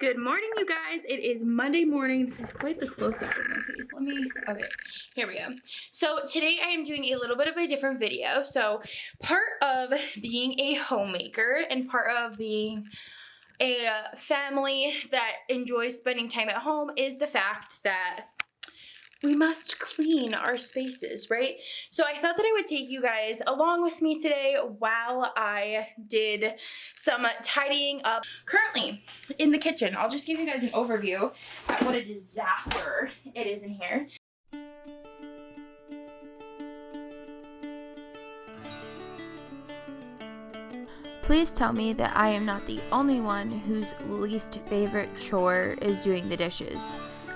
Good morning, you guys. It is Monday morning. This is quite the close-up of my face. Okay, here we go. So today I am doing a little bit of a different video. So part of being a homemaker and part of being a family that enjoys spending time at home is the fact that we must clean our spaces, right? So I thought that I would take you guys along with me today while I did some tidying up. Currently in the kitchen, I'll just give you guys an overview at what a disaster it is in here. Please tell me that I am not the only one whose least favorite chore is doing the dishes.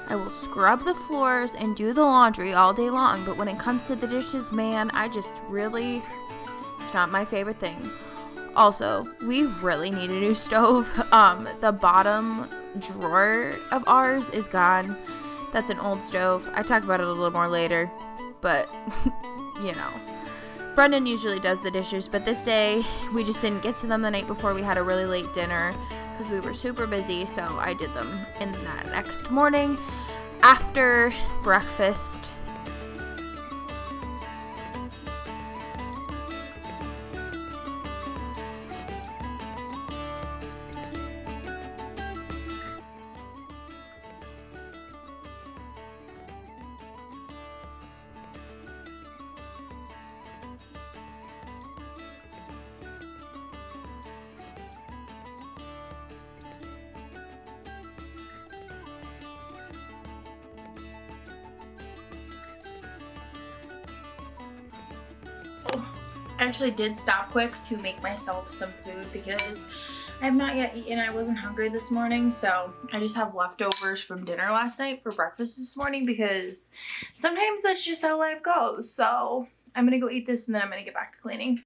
I will scrub the floors and do the laundry all day long, but when it comes to the dishes, man, it's not my favorite thing. Also, we really need a new stove. The bottom drawer of ours is gone. That's an old stove. I talk about it a little more later, but, you know. Brendan usually does the dishes, but this day, we just didn't get to them the night before. We had a really late dinner because we were super busy, so I did them in that next morning after breakfast. I actually did stop quick to make myself some food because I have not yet eaten. I wasn't hungry this morning, so I just have leftovers from dinner last night for breakfast this morning because sometimes that's just how life goes. So I'm gonna go eat this and then I'm gonna get back to cleaning.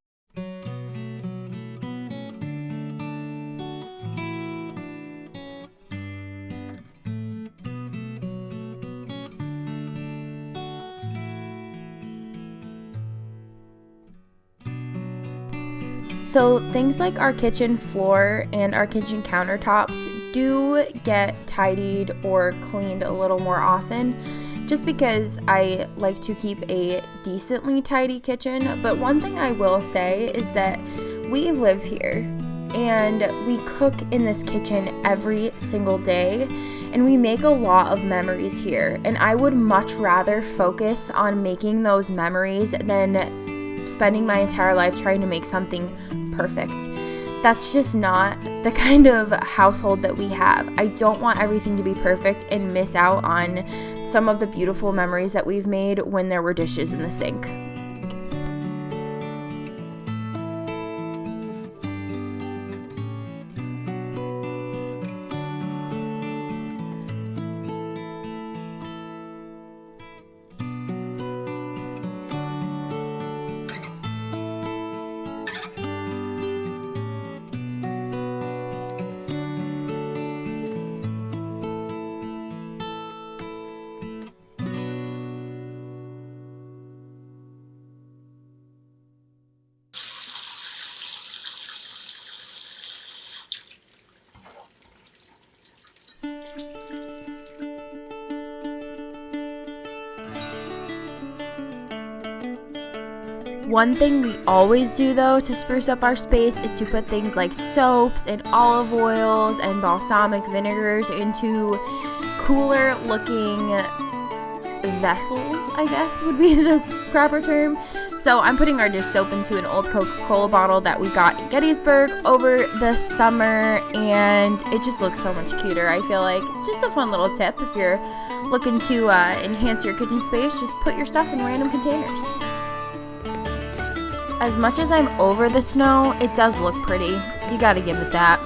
So things like our kitchen floor and our kitchen countertops do get tidied or cleaned a little more often, just because I like to keep a decently tidy kitchen. But one thing I will say is that we live here and we cook in this kitchen every single day, and we make a lot of memories here, and I would much rather focus on making those memories than spending my entire life trying to make something perfect. That's just not the kind of household that we have. I don't want everything to be perfect and miss out on some of the beautiful memories that we've made when there were dishes in the sink. One thing we always do, though, to spruce up our space is to put things like soaps and olive oils and balsamic vinegars into cooler looking vessels, I guess would be the proper term. So I'm putting our dish soap into an old Coca-Cola bottle that we got in Gettysburg over the summer, and it just looks so much cuter. I feel like just a fun little tip if you're looking to enhance your kitchen space, just put your stuff in random containers. As much as I'm over the snow, it does look pretty. You gotta give it that.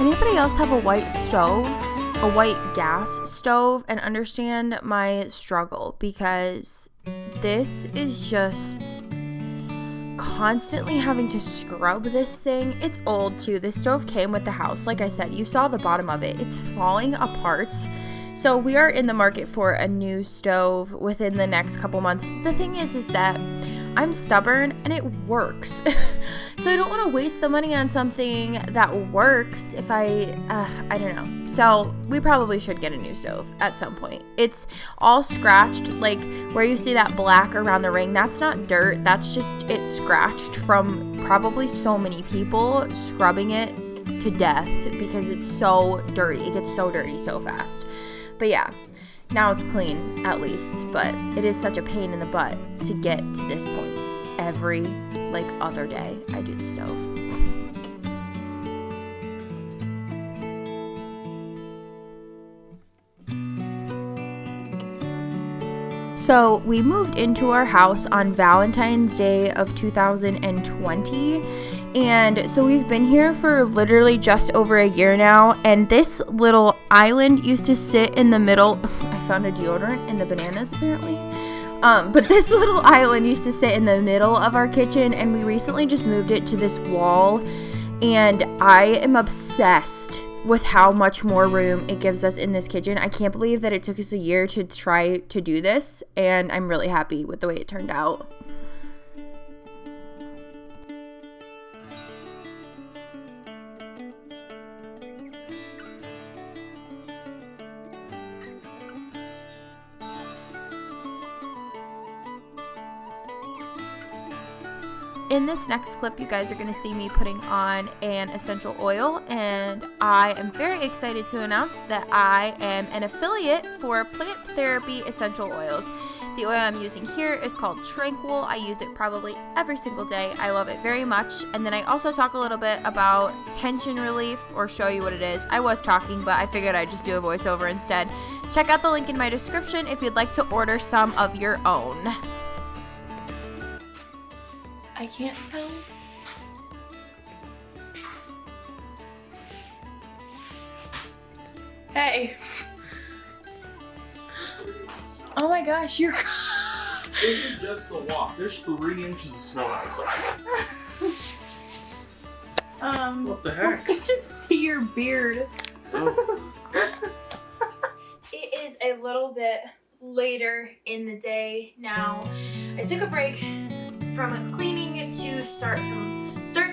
Anybody else have a white stove, a white gas stove, and understand my struggle? Because this is just constantly having to scrub this thing. It's old too. This stove came with the house. Like I said, you saw the bottom of it. It's falling apart. So we are in the market for a new stove within the next couple months. The thing is that I'm stubborn and it works. So I don't want to waste the money on something that works if I don't know. So we probably should get a new stove at some point. It's all scratched, like where you see that black around the ring, that's not dirt. That's just it scratched from probably so many people scrubbing it to death because it's so dirty. It gets so dirty so fast. But yeah, now it's clean at least, but it is such a pain in the butt to get to this point. Every other day I do the stove. So we moved into our house on Valentine's Day of 2020. And so we've been here for literally just over a year now. And this little island used to sit in the middle. I found a deodorant in the bananas apparently. But this little island used to sit in the middle of our kitchen, and we recently just moved it to this wall, and I am obsessed with how much more room it gives us in this kitchen. I can't believe that it took us a year to try to do this, and I'm really happy with the way it turned out. In this next clip, you guys are going to see me putting on an essential oil, and I am very excited to announce that I am an affiliate for Plant Therapy Essential Oils. The oil I'm using here is called Tranquil. I use it probably every single day. I love it very much. And then I also talk a little bit about tension relief, or show you what it is. I was talking, but I figured I'd just do a voiceover instead. Check out the link in my description if you'd like to order some of your own. I can't tell. Hey. Oh my gosh, you're... This is just the walk. There's 3 inches of snow outside. What the heck? I should see your beard. Oh. It is a little bit later in the day now. I took a break from cleaning to start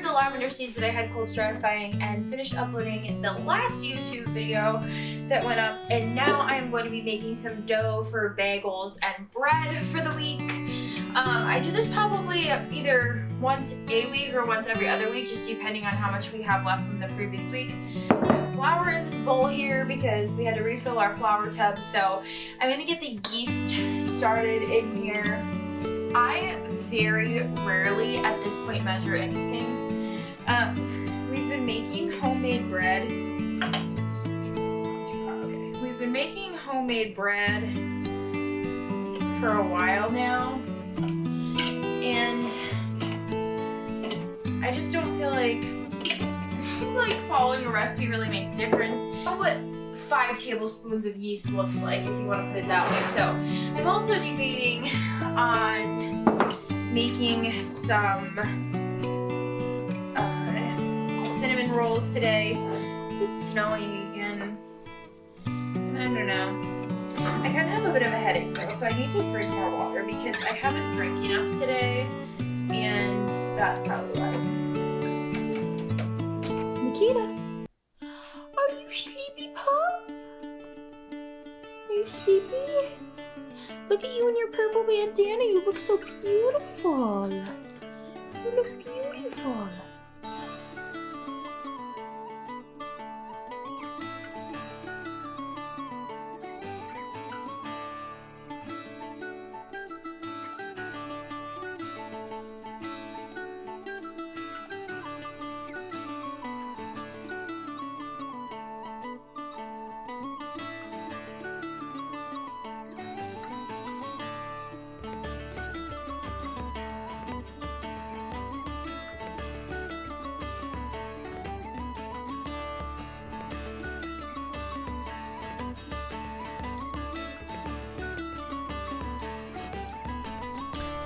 the lavender seeds that I had cold stratifying, and finished uploading the last YouTube video that went up, and now I'm going to be making some dough for bagels and bread for the week. I do this probably either once a week or once every other week, just depending on how much we have left from the previous week. I have flour in this bowl here because we had to refill our flour tub, so I'm going to get the yeast started in here. I very rarely at this point measure anything. We've been making homemade bread. Okay. We've been making homemade bread for a while now, and I just don't feel like following a recipe really makes a difference. I know what 5 tablespoons of yeast looks like, if you want to put it that way. So I'm also debating on making some cinnamon rolls today. Is it snowing again? I don't know. I kind of have a bit of a headache though, so I need to drink more water because I haven't drank enough today, and that's probably why. Nikita, are you sleepy, pup? Are you sleepy? Look at you in your purple bandana. You look so beautiful. You look beautiful.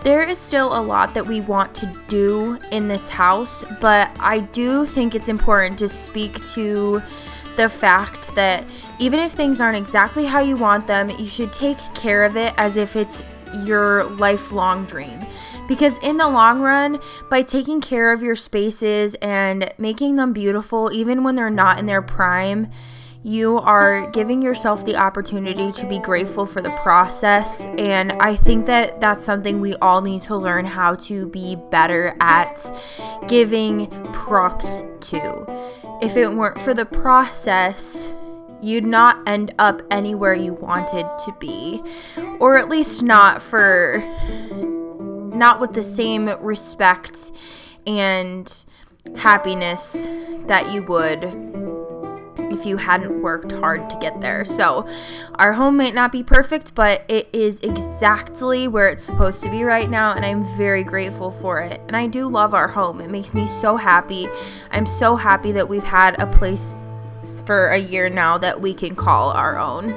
There is still a lot that we want to do in this house, but I do think it's important to speak to the fact that even if things aren't exactly how you want them, you should take care of it as if it's your lifelong dream. Because in the long run, by taking care of your spaces and making them beautiful, even when they're not in their prime, you are giving yourself the opportunity to be grateful for the process. And I think that that's something we all need to learn how to be better at giving props to. If it weren't for the process, you'd not end up anywhere you wanted to be, or at least not with the same respect and happiness that you would if you hadn't worked hard to get there. So our home might not be perfect, but it is exactly where it's supposed to be right now, and I'm very grateful for it. And I do love our home. It makes me so happy. I'm so happy that we've had a place for a year now that we can call our own.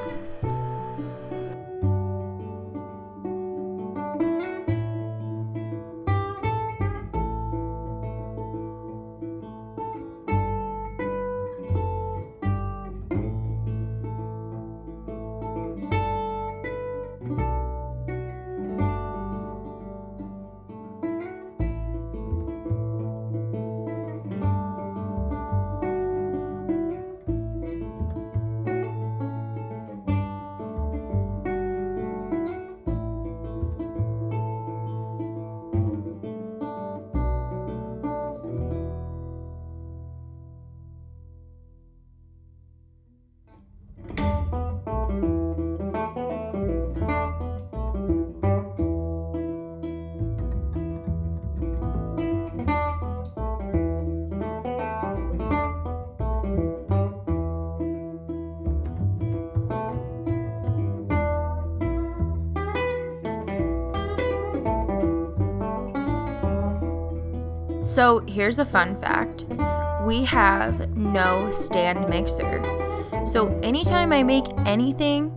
So here's a fun fact. We have no stand mixer. So anytime I make anything,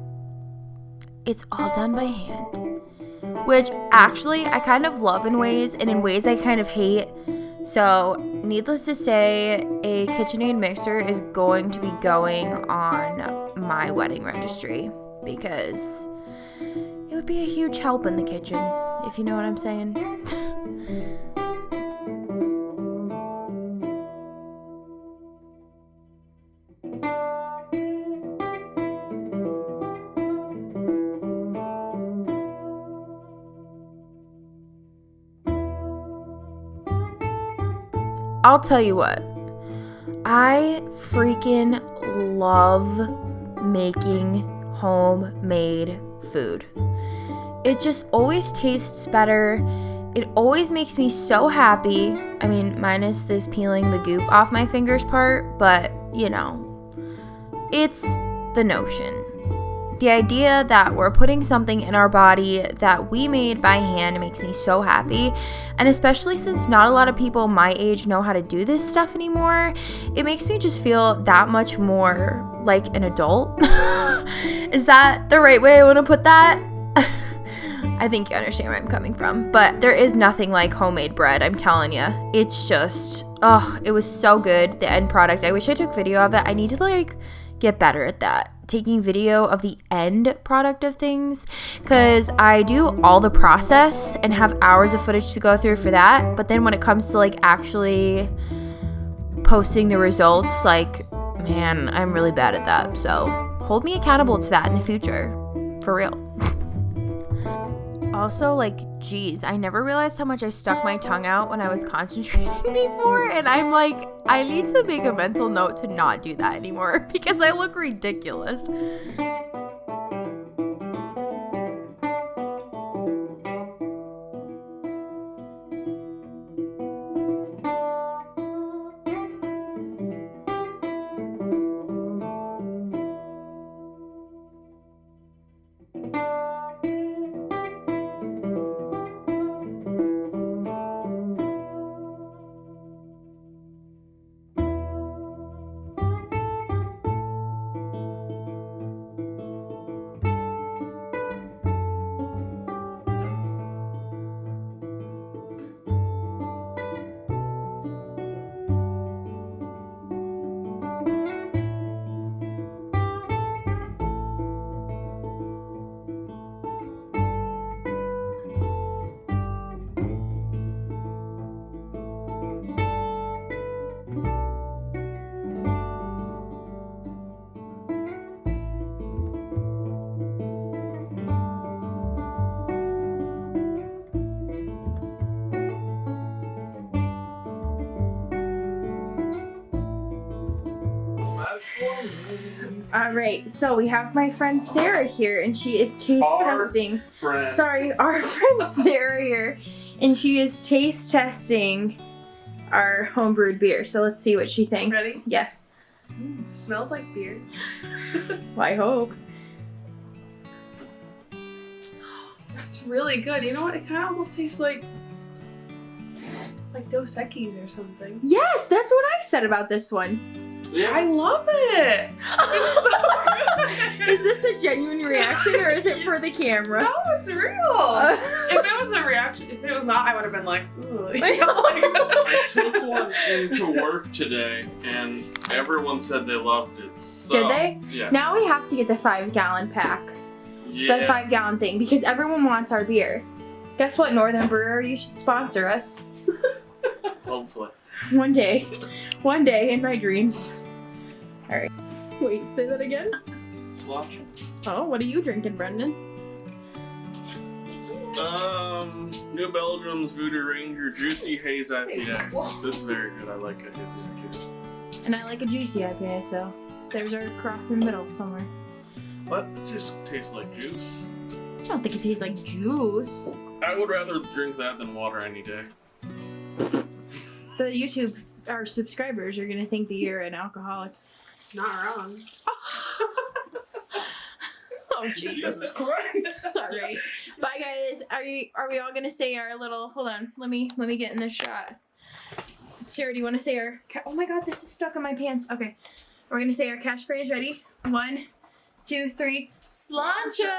it's all done by hand. Which actually I kind of love in ways, and in ways I kind of hate. So needless to say, a KitchenAid mixer is going to be going on my wedding registry, because it would be a huge help in the kitchen, if you know what I'm saying. I'll tell you what, I freaking love making homemade food. It just always tastes better. It always makes me so happy. I mean, minus this peeling the goop off my fingers part, but you know, it's the notion. The idea that we're putting something in our body that we made by hand makes me so happy. And especially since not a lot of people my age know how to do this stuff anymore, it makes me just feel that much more like an adult. Is that the right way I want to put that? I think you understand where I'm coming from. But there is nothing like homemade bread, I'm telling you. It's just, it was so good, the end product. I wish I took video of it. I need to get better at that. Taking video of the end product of things, because I do all the process and have hours of footage to go through for that, but then when it comes to actually posting the results, man, I'm really bad at that. So hold me accountable to that in the future, for real. Also, geez, I never realized how much I stuck my tongue out when I was concentrating before, and I'm I need to make a mental note to not do that anymore because I look ridiculous. All right, so we have my friend Sarah here, and she is taste testing. Our friend Sarah here, and she is taste testing our homebrewed beer. So let's see what she thinks. Ready? Yes. It smells like beer. Well, I hope. It's really good. You know what? It kind of almost tastes like Dos Equis or something. Yes, that's what I said about this one. Yeah. I love it. It's so good. Is this a genuine reaction, or is it for the camera? No, it's real. If it was a reaction, if it was not, I would have been like, ooh. You know, I took one into work today, and everyone said they loved it. So, Did they? Yeah. Now we have to get the 5-gallon pack. Yeah. The 5-gallon thing, because everyone wants our beer. Guess what, Northern Brewer? You should sponsor us. Hopefully. One day in my dreams. All right. Wait, say that again. Slotch. Oh, what are you drinking, Brendan? New Belgium's Voodoo Ranger Juicy Haze IPA. This is very good. I like a hazy IPA. And I like a juicy IPA, so there's our cross in the middle somewhere. But it just tastes like juice. I don't think it tastes like juice. I would rather drink that than water any day. The our subscribers are gonna think that you're an alcoholic. not wrong. Oh Jesus. Christ! All right. Bye guys. Are we all gonna say our little? Hold on. Let me get in this shot. Sarah, do you want to say our? Oh my God, this is stuck in my pants. Okay. We're gonna say our catchphrase. Ready? 1, 2, 3. Sláinte!